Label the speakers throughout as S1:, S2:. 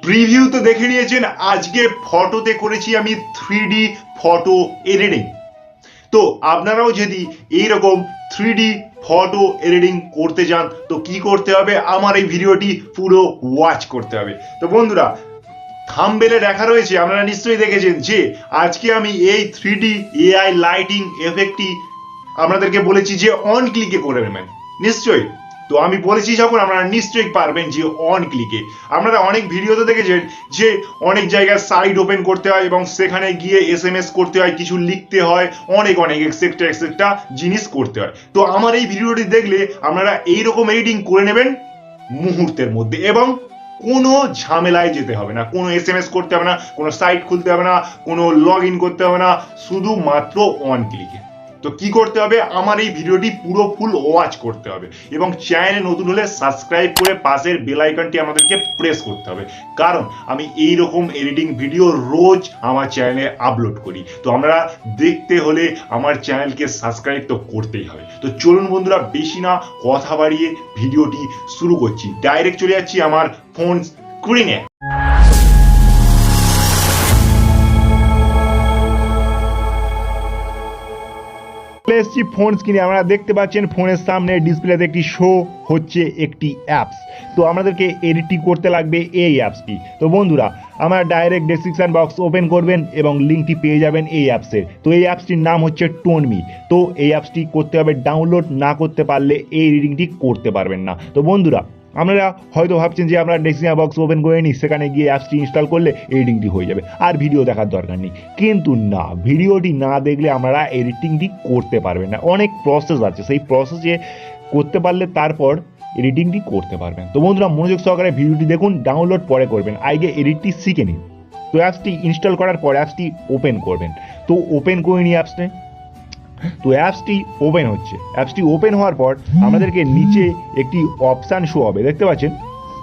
S1: Preview তো দেখে নিয়েছেন। আজকে ফটোতে করেছি আমি 3D ফটো এডিটিং। তো আপনারাও যদি এইরকম 3D ফটো এডিটিং করতে চান তো কি করতে হবে, আমার এই ভিডিওটি পুরো ওয়াচ করতে হবে। তো বন্ধুরা, থাম্বনেলে দেখা রয়েছে, আপনারা নিশ্চয়ই দেখেছেন যে আজকে আমি এই 3D AI লাইটিং এফেক্টটি আপনাদেরকে বলেছি যে অন ক্লিকে করে নেবেন নিশ্চয়ই। তো আমি বলেছি যখন, আপনারা নিশ্চয়ই পারবেন যে অন ক্লিকে। আপনারা অনেক ভিডিওতে দেখেছেন যে অনেক জায়গায় সাইট ওপেন করতে হয় এবং সেখানে গিয়ে SMS করতে হয়, কিছু লিখতে হয়, অনেক এক্সেট্রা জিনিস করতে হয়। তো আমার এই ভিডিওটি দেখলে আপনারা এইরকম এডিটিং করে নেবেন মুহূর্তের মধ্যে, এবং কোনো ঝামেলায় যেতে হবে না, কোনো SMS করতে হবে না, কোনো সাইট খুলতে হবে না, কোনো লগ ইন করতে হবে না, শুধুমাত্র অন ক্লিকে। তো কি করতে হবে, আমার এই ভিডিওটি পুরো ফুল ওয়াচ করতে হবে এবং চ্যানেলে নতুন হলে সাবস্ক্রাইব করে পাশের বেল আইকনটি আমাদেরকে প্রেস করতে হবে, কারণ আমি এই রকম এডিটিং ভিডিও রোজ আমার চ্যানেলে আপলোড করি। তো আমরা দেখতে হলে আমার চ্যানেলকে সাবস্ক্রাইব তো করতেই হবে। তো চলুন বন্ধুরা, বেশি না কথা বাড়িয়ে ভিডিওটি শুরু করছি। ডাইরেক্ট চলে যাচ্ছি আমার ফোন স্ক্রিনে। এসছি ফোন স্ক্রিনে। আপনারা দেখতে পাচ্ছেন ফোনের সামনে ডিসপ্লেতে একটি শো হচ্ছে একটি অ্যাপস। তো আমাদেরকে এডিটটি করতে লাগবে এই অ্যাপসটি। তো বন্ধুরা, আমরা ডাইরেক্ট ডেসক্রিপশন বক্স ওপেন করবেন এবং লিঙ্কটি পেয়ে যাবেন এই অ্যাপসের। তো এই অ্যাপসটির নাম হচ্ছে টোনমি। তো এই অ্যাপসটি করতে হবে ডাউনলোড, না করতে পারলে এই এডিটিংটি করতে পারবেন না। তো বন্ধুরা, আপনারা হয়তো ভাবছেন যে আমরা ডেসক্রিপশন বক্স ওপেন করে নিই, সেখানে গিয়ে অ্যাপসটি ইনস্টল করলে এডিটিংটি হয়ে যাবে, আর ভিডিও দেখার দরকার নেই। কিন্তু না, ভিডিওটি না দেখলে আপনারা এডিটিংটি করতে পারবেন না। অনেক প্রসেস আছে, সেই প্রসেসে করতে পারলে তারপর এডিটিংটি করতে পারবেন। তো বন্ধুরা, মনোযোগ সহকারে ভিডিওটি দেখুন, ডাউনলোড পরে করবেন, আগে এডিটটি শিখে নিন। তো অ্যাপসটি ইনস্টল করার পর অ্যাপসটি ওপেন করবেন। তো ওপেন করে নিই অ্যাপসটি। তো অ্যাপসটি ওপেন হচ্ছে। অ্যাপসটি ওপেন হওয়ার পর আমাদেরকে নিচে একটি অপশান শো হবে, দেখতে পাচ্ছেন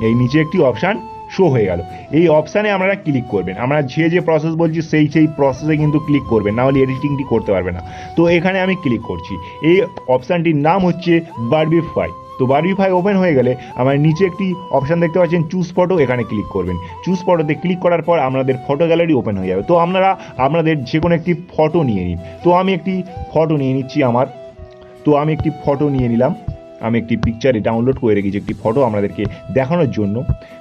S1: এই নিচে একটি অপশান শো হয়ে গেল। এই অপশানে আপনারা ক্লিক করবেন। আমরা যে প্রসেস বলছি সেই প্রসেসে কিন্তু ক্লিক করবেন, না হলে এডিটিংটি করতে পারবে না। তো এখানে আমি ক্লিক করছি। এই অপশানটির নাম হচ্ছে বারবিফাই। তো বারবিফাই ওপেন হয়ে গেলে আমার নিচে একটি অপশান দেখতে পাচ্ছেন চুজ ফটো, এখানে ক্লিক করবেন। চুজ ফটোতে ক্লিক করার পর আপনাদের ফটো গ্যালারি ওপেন হয়ে যাবে। তো আপনারা আপনাদের যে কোনো একটি ফটো নিয়ে নিন। তো আমি একটি ফটো নিয়ে নিচ্ছি আমার। তো আমি একটি ফটো নিয়ে নিলাম। আমি একটি পিকচারে ডাউনলোড করে রেখেছি একটি ফটো আপনাদেরকে দেখানোর জন্য।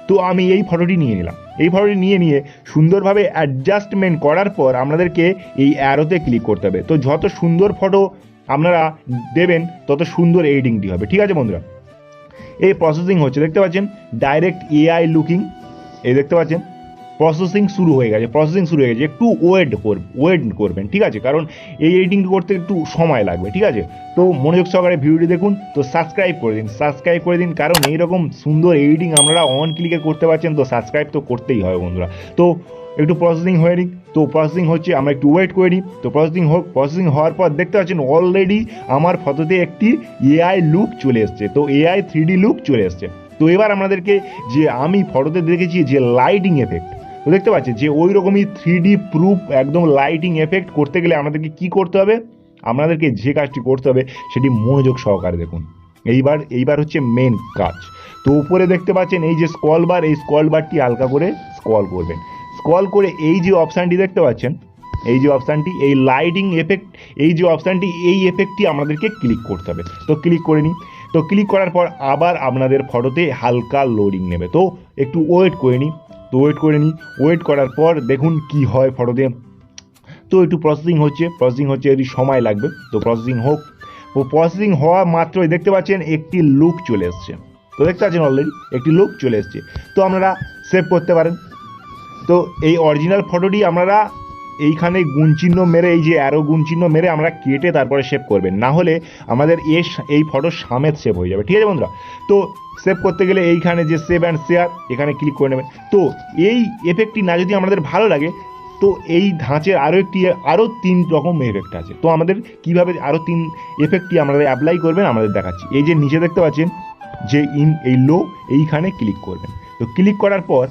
S1: তো আমি এই ফটোটি নিয়ে নিলাম। এই ফটোটি নিয়ে সুন্দরভাবে অ্যাডজাস্টমেন্ট করার পর আপনাদেরকে এই অ্যারোতে ক্লিক করতে হবে। তো যত সুন্দর ফটো আপনারা দেবেন তত সুন্দর এডিটিংটি হবে, ঠিক আছে বন্ধুরা। এই প্রসেসিং হচ্ছে, দেখতে পাচ্ছেন ডাইরেক্ট AI লুকিং, এই দেখতে পাচ্ছেন প্রসেসিং শুরু হয়ে গেছে। একটু ওয়েট করবেন, ঠিক আছে, কারণ এই এডিটিং করতে একটু সময় লাগবে, ঠিক আছে। তো মনোযোগ সহকারে ভিডিওটি দেখুন। তো সাবস্ক্রাইব করে দিন, কারণ এইরকম সুন্দর এডিটিং আপনারা অন ক্লিকে করতে পারছেন। তো সাবস্ক্রাইব তো করতেই হবে বন্ধুরা। তো একটু প্রসেসিং হয়ে নিক। তো প্রসেসিং হচ্ছে, আমরা একটু ওয়েট করে নিই। তো প্রসেসিং হওয়ার পর দেখতে পাচ্ছেন অলরেডি আমার ফটোতে একটি AI লুক চলে এসছে। তো AI 3D লুক চলে এসছে। তো এবার আমাদেরকে যে আমি ফটোতে দেখেছি যে লাইটিং এফেক্ট, তো দেখতে পাচ্ছি যে ওই রকমই 3D প্রুফ একদম লাইটিং এফেক্ট করতে গেলে আমাদেরকে কি করতে হবে, আপনাদেরকে যে কাজটি করতে হবে সেটি মনোযোগ সহকারে দেখুন। এইবার হচ্ছে মেন কাজ। তো উপরে দেখতে পাচ্ছেন এই যে স্ক্রল বার, এই স্ক্রল বারটি হালকা করে স্ক্রল করবেন। স্ক্রল করে এই যে অপশানটি দেখতে পাচ্ছেন, এই যে অপশানটি, এই লাইটিং এফেক্ট, এই যে অপশানটি, এই এফেক্টটি আমাদেরকে ক্লিক করতে হবে। তো ক্লিক করে নিই। তো ক্লিক করার পর আবার আপনাদের ফটোতে হালকা লোডিং নেবে। তো একটু ওয়েট করে নিই। ওয়েট করার পর দেখুন কি হয় ফটোতে। তো একটু প্রসেসিং হচ্ছে, একটু সময় লাগবে। তো প্রসেসিং হোক। ও প্রসেসিং হওয়া মাত্রই দেখতে পাচ্ছেন একটি লুক চলে এসছে। তো দেখতে পাচ্ছেন অলরেডি একটি লুক চলে এসছে। তো আপনারা সেভ করতে পারেন। তো এই অরিজিনাল ফটোটি আপনারা এইখানে গুণচিহ্ন মেরে, এই যে অ্যারো গুণচিহ্ন মেরে আমরা কেটে তারপরে সেভ করবেন, না হলে আমাদের এই ফটোর সামেত সেভ হয়ে যাবে, ঠিক আছে বন্ধুরা। তো সেভ করতে গেলে এইখানে যে সেভ অ্যান্ড শেয়ার, এখানে ক্লিক করে নেবেন। তো এই এফেক্টটি না যদি আমাদের ভালো লাগে, তো এই ধাঁচের আরও 3 রকম এফেক্ট আছে। তো আমাদের কীভাবে আরও 3 এফেক্টটি আমাদের অ্যাপ্লাই করবেন আমাদের দেখাচ্ছি। এই যে নিচে দেখতে পাচ্ছেন যে এই লো, এইখানে ক্লিক করবেন। তো ক্লিক করার পর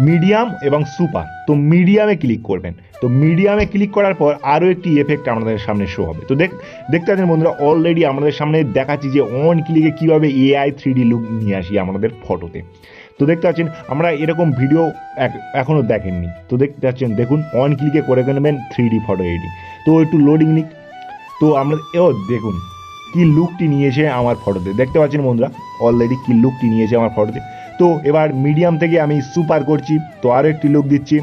S1: মিডিয়াম এবং সুপার। তো মিডিয়ামে ক্লিক করবেন। তো মিডিয়ামে ক্লিক করার পর আরও একটি এফেক্ট আমাদের সামনে শো হবে। তো দেখতে পাচ্ছেন বন্ধুরা, অলরেডি আমাদের সামনে দেখাচ্ছি যে অন ক্লিকে কীভাবে এআই 3D লুক নিয়ে আসি আমাদের ফটোতে। তো দেখতে পাচ্ছেন আমরা এরকম ভিডিও এখনও দেখেননি। তো দেখতে পাচ্ছেন, দেখুন অন ক্লিকে করে নেবেন 3D ফটো এডিটিং। তো একটু লোডিং নিক। তো আমরা দেখুন কি লুকটি নিয়েছে আমার ফটোতে। দেখতে পাচ্ছেন বন্ধুরা, অলরেডি কি লুকটি নিয়েছে আমার ফটোতে। তো এবার মিডিয়াম থেকে আমি সুপার করছি। তো আরও একটি লুক দিচ্ছি।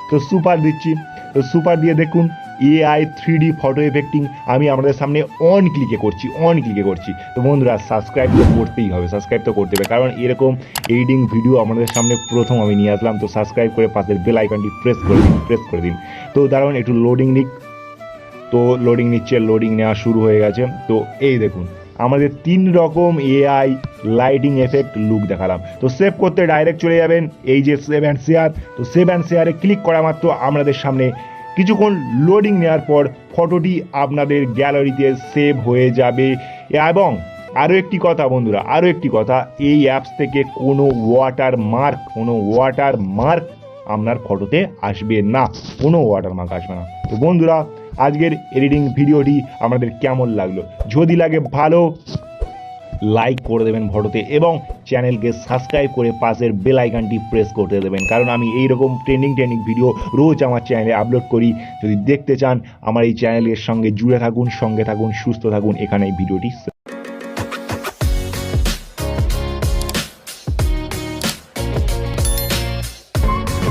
S1: তো সুপার দিচ্ছি। তো সুপার দিয়ে দেখুন এআই 3D ফটো এফেক্টিং আমি আমাদের সামনে অন ক্লিকে করছি। তো বন্ধুরা, সাবস্ক্রাইব তো করতেই হবে, কারণ এরকম এডিটিং ভিডিও আমাদের সামনে প্রথম আমি নিয়ে আসলাম। তো সাবস্ক্রাইব করে পাশের বেল আইকনটি প্রেস করে দিন। তো দাঁড়ান একটু লোডিং নিক। তো লোডিং নিচ্ছে, লোডিং নেওয়া শুরু হয়ে গেছে। তো এই দেখুন আমাদের 3 রকম এআই লাইটিং এফেক্ট লুক দেখালাম। তো সেভ করতে ডাইরেক্ট চলে যাবেন এই যে সেভ অ্যান্ড শেয়ার। তো সেভ অ্যান্ড শেয়ারে ক্লিক করা মাত্র আপনাদের সামনে কিছুক্ষণ লোডিং নেওয়ার পর ফটোটি আপনাদের গ্যালারিতে সেভ হয়ে যাবে। এবং আরও একটি কথা বন্ধুরা, এই অ্যাপস থেকে কোনো ওয়াটার মার্ক আপনার ফটোতে আসবে না, আসবে না। তো বন্ধুরা, আজকের এডিটিং ভিডিওটি আমাদের কেমন লাগলো? যদি লাগে ভালো লাইক করে দেবেন ফটোতে, এবং চ্যানেলকে সাবস্ক্রাইব করে পাশের বেল আইকনটি প্রেস করতে দেবেন, কারণ আমি এইরকম ট্রেন্ডিং ভিডিও রোজ আমার চ্যানেলে আপলোড করি। যদি দেখতে চান আমার এই চ্যানেলের সঙ্গে জুড়ে থাকুন, সঙ্গে থাকুন, সুস্থ থাকুন। এখানে এই ভিডিওটি